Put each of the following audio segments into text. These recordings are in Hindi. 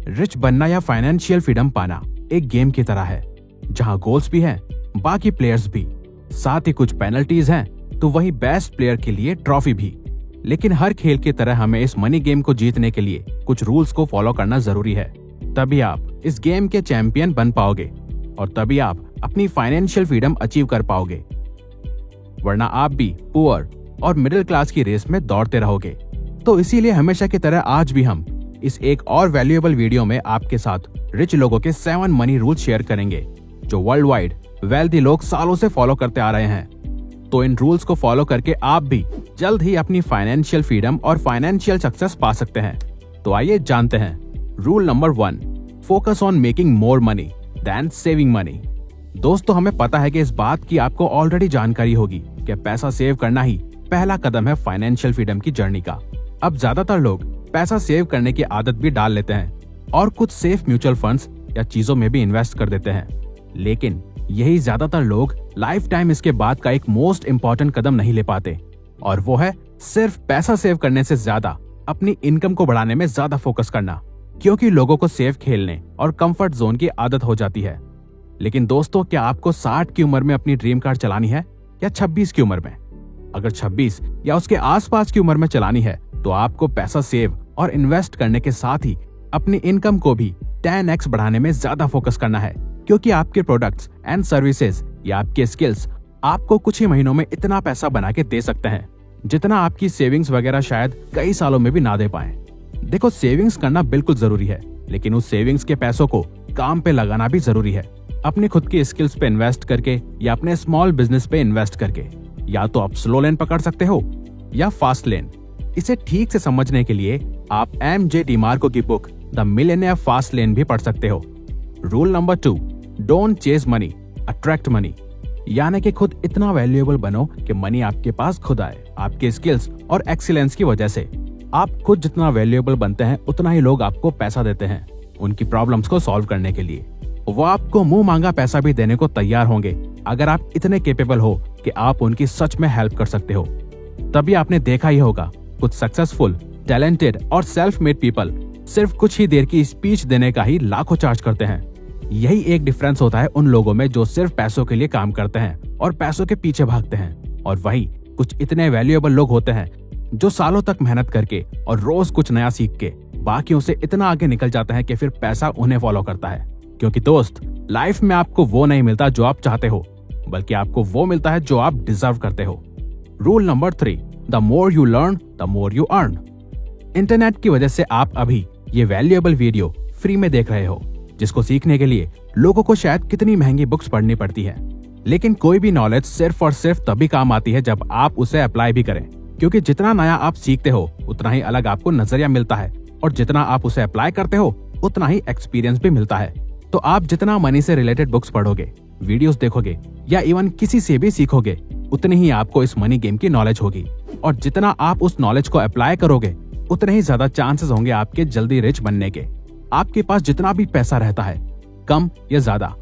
रिच बनना या फाइनेंशियल फ्रीडम पाना एक गेम की तरह है, जहां गोल्स भी हैं, बाकी प्लेयर्स भी, साथ ही कुछ पेनल्टीज हैं, तो वही बेस्ट प्लेयर के लिए ट्रॉफी भी। लेकिन हर खेल की तरह हमें इस मनी गेम को जीतने के लिए कुछ रूल्स को फॉलो करना जरूरी है। तभी आप इस गेम के चैंपियन बन पाओगे और तभी आप अपनी फाइनेंशियल फ्रीडम अचीव कर पाओगे, वरना आप भी पुअर और मिडिल क्लास की रेस में दौड़ते रहोगे। तो इसीलिए हमेशा की तरह आज भी हम इस एक और वैल्यूएबल वीडियो में आपके साथ रिच लोगों के 7 मनी रूल शेयर करेंगे, जो वर्ल्ड वाइड वेल्दी लोग सालों से फॉलो करते आ रहे हैं। तो इन रूल्स को फॉलो करके आप भी जल्द ही अपनी फाइनेंशियल फ्रीडम और फाइनेंशियल सक्सेस पा सकते हैं। तो आइए जानते हैं। Rule number 1, focus on making more money than saving money. दोस्तों, हमें पता है कि इस बात की आपको ऑलरेडी जानकारी होगी कि पैसा सेव करना ही पहला कदम है फाइनेंशियल फ्रीडम की जर्नी का। अब ज्यादातर लोग पैसा सेव करने की आदत भी डाल लेते हैं और कुछ सेफ म्यूचुअल फंड्स या चीजों में भी इन्वेस्ट कर देते हैं, लेकिन यही ज्यादातर लोग लाइफ टाइम इसके बाद का एक मोस्ट इम्पोर्टेंट कदम नहीं ले पाते, और वो है सिर्फ पैसा सेव करने से ज्यादा अपनी इनकम को बढ़ाने में ज्यादा फोकस करना, क्योंकि लोगों को सेफ खेलने और कंफर्ट जोन की आदत हो जाती है। लेकिन दोस्तों, क्या आपको 60 की उम्र में अपनी ड्रीम कार चलानी है या 26 की उम्र में? अगर 26 या उसके आसपास की उम्र में चलानी है तो आपको पैसा सेव और इन्वेस्ट करने के साथ ही अपनी इनकम को भी 10x बढ़ाने में ज्यादा फोकस करना है, क्योंकि आपके प्रोडक्ट्स एंड सर्विसेज या आपके स्किल्स आपको कुछ ही महीनों में इतना पैसा बना के दे सकते हैं जितना आपकी सेविंग्स वगैरह शायद कई सालों में भी ना दे पाए। देखो, सेविंग्स करना बिल्कुल जरूरी है, लेकिन उस सेविंग्स के पैसों को काम पे लगाना भी जरूरी है। अपनी खुद की स्किल्स पे इन्वेस्ट करके या अपने स्मॉल बिजनेस पे इन्वेस्ट करके। या तो आप स्लो लेन पकड़ सकते हो या फास्ट लेन। इसे ठीक से समझने के लिए आप MJ DeMarco की book the millionaire fast lane भी पढ़ सकते हो। Rule number 2, don't chase money, attract money. यानी कि खुद इतना वैल्यूएबल बनो कि मनी आपके पास खुद आए, आपके स्किल्स और एक्सीलेंस की वजह से। आप खुद जितना वैल्यूएबल बनते हैं उतना ही लोग आपको पैसा देते हैं उनकी प्रॉब्लम्स को सॉल्व करने के लिए। वो आपको मुंह मांगा पैसा भी देने को तैयार होंगे अगर आप इतने केपेबल हो कि आप उनकी सच में हेल्प कर सकते हो। तभी आपने देखा ही होगा कुछ सक्सेसफुल, टैलेंटेड और सेल्फ मेड पीपल सिर्फ कुछ ही देर की स्पीच देने का ही लाखों चार्ज करते हैं। यही एक डिफरेंस होता है उन लोगों में जो सिर्फ पैसों के लिए काम करते हैं और पैसों के पीछे भागते हैं, और वही कुछ इतने वैल्यूएबल लोग होते हैं जो सालों तक मेहनत करके और रोज कुछ नया सीख के बाकियों से इतना आगे निकल जाते हैं कि फिर पैसा उन्हें फॉलो करता है। क्योंकि दोस्त, लाइफ में आपको वो नहीं मिलता जो आप चाहते हो, बल्कि आपको वो मिलता है जो आप डिजर्व करते हो। Rule number 3, the more you learn the more you earn. Internet की वजह से आप अभी ये वैल्यूएबल वीडियो फ्री में देख रहे हो, जिसको सीखने के लिए लोगों को शायद कितनी महंगी बुक्स पढ़नी पड़ती है। लेकिन कोई भी नॉलेज सिर्फ और सिर्फ तभी काम आती है जब आप उसे अप्लाई भी करें, क्योंकि जितना नया आप सीखते हो उतना ही अलग आपको नजरिया मिलता है, और जितना आप उसे अप्लाई करते हो उतना ही एक्सपीरियंस भी मिलता है। तो आप जितना मनी से रिलेटेड बुक्स पढ़ोगे, वीडियोस देखोगे या इवन किसी से भी सीखोगे, उतनी ही आपको इस मनी गेम की नॉलेज होगी, और जितना आप उस नॉलेज को अप्लाई करोगे उतने ही ज्यादा चांसेस होंगे आपके जल्दी रिच बनने के। आपके पास जितना भी पैसा रहता है, कम या ज्यादा,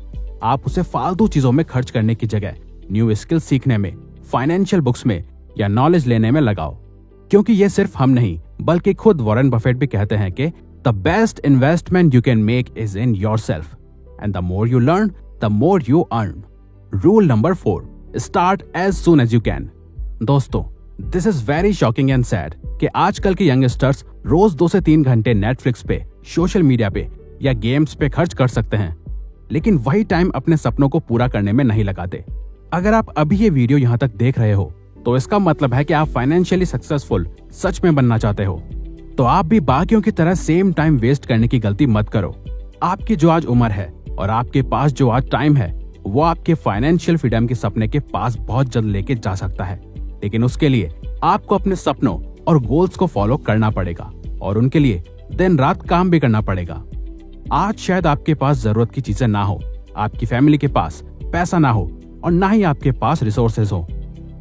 आप उसे फालतू चीजों में खर्च करने की जगह न्यू स्किल सीखने में, फाइनेंशियल बुक्स में या नॉलेज लेने में लगाओ। क्योंकि ये सिर्फ हम नहीं बल्कि खुद वॉरेन बफेट भी कहते हैं कि the best investment you can make is in yourself, and the more you learn the more you earn. Rule number 4, start as soon as you can. दोस्तों, this is very shocking and sad कि आजकल के यंगस्टर्स रोज 2 से 3 घंटे नेटफ्लिक्स पे, सोशल मीडिया पे या गेम्स पे खर्च कर सकते हैं, लेकिन वही टाइम अपने सपनों को पूरा करने में नहीं लगाते। अगर आप अभी ये वीडियो यहाँ तक देख रहे हो तो इसका मतलब है कि आप फाइनेंशियली सक्सेसफुल सच में बनना चाहते हो। तो आप भी बाकियों की तरह सेम टाइम वेस्ट करने की गलती मत करो। आपकी जो आज उम्र है और आपके पास जो आज टाइम है, वो आपके फाइनेंशियल फ्रीडम के सपने के पास बहुत जल्द लेके जा सकता है। लेकिन उसके लिए आपको अपने सपनों और गोल्स को फॉलो करना पड़ेगा, और उनके लिए दिन रात काम भी करना पड़ेगा। आज शायद आपके पास जरूरत की चीजें ना हो, आपकी फैमिली के पास पैसा ना हो, और ना ही आपके पास रिसोर्सेज हो।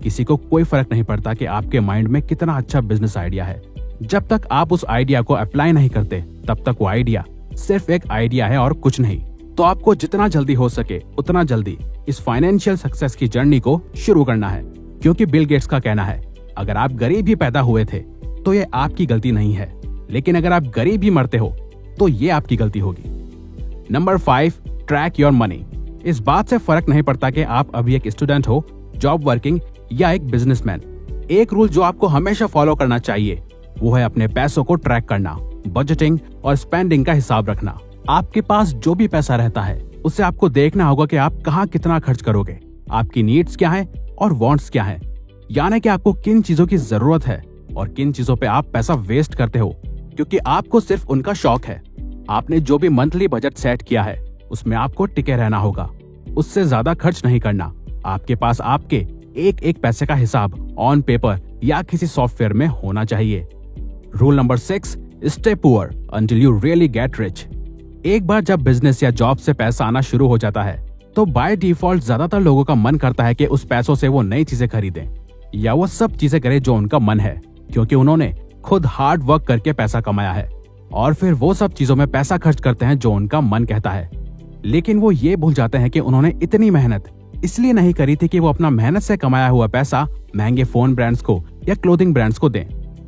किसी को कोई फर्क नहीं पड़ता कि आपके माइंड में कितना अच्छा बिजनेस आइडिया है। जब तक आप उस आइडिया को अप्लाई नहीं करते, तब तक वो आइडिया सिर्फ एक आइडिया है और कुछ नहीं। तो आपको जितना जल्दी हो सके उतना जल्दी इस फाइनेंशियल सक्सेस की जर्नी को शुरू करना है, क्योंकि बिल गेट्स का कहना है, अगर आप गरीब ही पैदा हुए थे तो ये आपकी गलती नहीं है, लेकिन अगर आप गरीब ही मरते हो तो ये आपकी गलती होगी। Number 5, track your money. इस बात से फर्क नहीं पड़ता कि आप अभी एक स्टूडेंट हो, जॉब वर्किंग या एक बिजनेसमैन। एक रूल जो आपको हमेशा फॉलो करना चाहिए वो है अपने पैसों को ट्रैक करना, बजटिंग और स्पेंडिंग का हिसाब रखना। आपके पास जो भी पैसा रहता है उससे आपको देखना होगा कि आप कहाँ कितना खर्च करोगे, आपकी नीड्स क्या है और वांट्स क्या है, यानी कि आपको किन चीजों की जरूरत है और किन चीजों पे आप पैसा वेस्ट करते हो क्योंकि आपको सिर्फ उनका शौक है। आपने जो भी मंथली बजट सेट किया है उसमें आपको टिके रहना होगा, उससे ज्यादा खर्च नहीं करना। आपके पास आपके एक एक पैसे का हिसाब ऑन पेपर या किसी सॉफ्टवेयर में होना चाहिए। Rule number 6, stay poor until you really get rich. एक बार जब बिजनेस या जॉब से पैसा आना शुरू हो जाता है तो बाय डिफॉल्ट ज्यादातर लोगों का मन करता है कि उस पैसों से वो नई चीजें खरीदें या वो सब चीजें करें जो उनका मन है, क्योंकि उन्होंने खुद हार्ड वर्क करके पैसा कमाया है। और फिर वो सब चीजों में पैसा खर्च करते हैं जो उनका मन कहता है, लेकिन वो ये भूल जाते हैं कि उन्होंने इतनी मेहनत इसलिए नहीं करी थी कि वो अपना मेहनत से कमाया हुआ पैसा महंगे फोन ब्रांड्स को या क्लोथिंग ब्रांड्स को दें,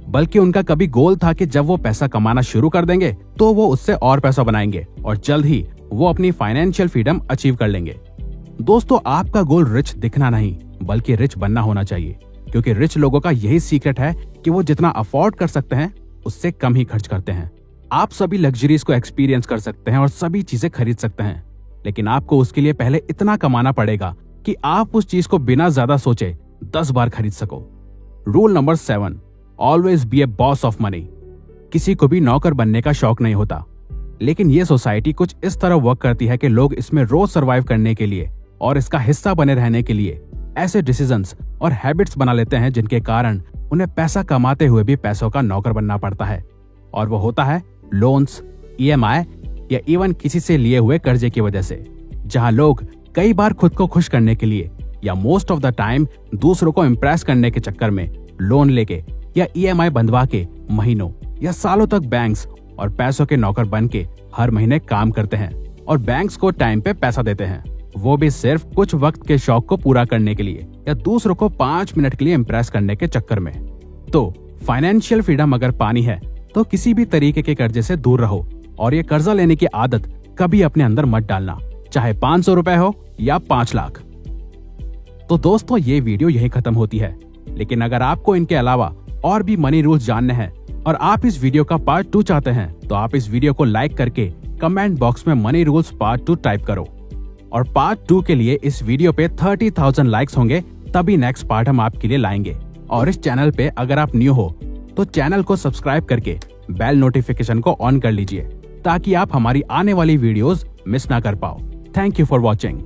बल्कि उनका कभी गोल था कि जब वो पैसा कमाना शुरू कर देंगे तो वो उससे और पैसा बनाएंगे और जल्द ही वो अपनी फाइनेंशियल फ्रीडम अचीव कर लेंगे। दोस्तों, आपका गोल रिच दिखना नहीं बल्कि रिच बनना होना चाहिए, क्योंकि रिच लोगों का यही सीक्रेट है कि वो जितना अफोर्ड कर सकते हैं उससे कम ही खर्च करते हैं। आप सभी लग्जरीज को एक्सपीरियंस कर सकते हैं और सभी चीजें खरीद सकते हैं, लेकिन आपको उसके लिए पहले इतना कमाना पड़ेगा कि आप उस चीज को बिना ज्यादा सोचे 10 बार खरीद सको। Rule number 7, always be A boss of money. किसी को भी नौकर बनने का शौक नहीं होता, लेकिन ये सोसाइटी कुछ इस तरह वर्क करती है कि लोग इसमें रोज सरवाइव करने के लिए और इसका हिस्सा बने रहने के लिए ऐसे डिसीजंस और हैबिट्स बना लेते हैं जिनके कारण उन्हें पैसा कमाते हुए भी पैसों का नौकर बनना पड़ता है। और वो होता है लोन्स, EMI या इवन किसी से लिए हुए कर्जे की वजह से, जहां लोग कई बार खुद को खुश करने के लिए या मोस्ट ऑफ द टाइम दूसरों को इम्प्रेस करने के चक्कर में लोन लेके या EMI बंधवा के महीनों या सालों तक बैंक्स और पैसों के नौकर बन के हर महीने काम करते हैं और बैंक्स को टाइम पे पैसा देते हैं, वो भी सिर्फ कुछ वक्त के शौक को पूरा करने के लिए या दूसरों को 5 मिनट के लिए इम्प्रेस करने के चक्कर में। तो फाइनेंशियल फ्रीडम अगर पानी है तो किसी भी तरीके के कर्जे से दूर रहो और ये कर्जा लेने की आदत कभी अपने अंदर मत डालना, चाहे 500 रुपए हो या 5 लाख। तो दोस्तों, ये वीडियो यही खत्म होती है, लेकिन अगर आपको इनके अलावा और भी मनी रूल्स जानने हैं और आप इस वीडियो का पार्ट 2 चाहते हैं तो आप इस वीडियो को लाइक करके कमेंट बॉक्स में मनी रूल्स पार्ट 2 टाइप करो। और पार्ट 2 के लिए इस वीडियो पे 30,000 लाइक्स होंगे तभी नेक्स्ट पार्ट हम आपके लिए लाएंगे। और इस चैनल पे अगर आप न्यू हो तो चैनल को सब्सक्राइब करके बेल नोटिफिकेशन को ऑन कर लीजिए ताकि आप हमारी आने वाली वीडियोस मिस ना कर पाओ। Thank you for watching.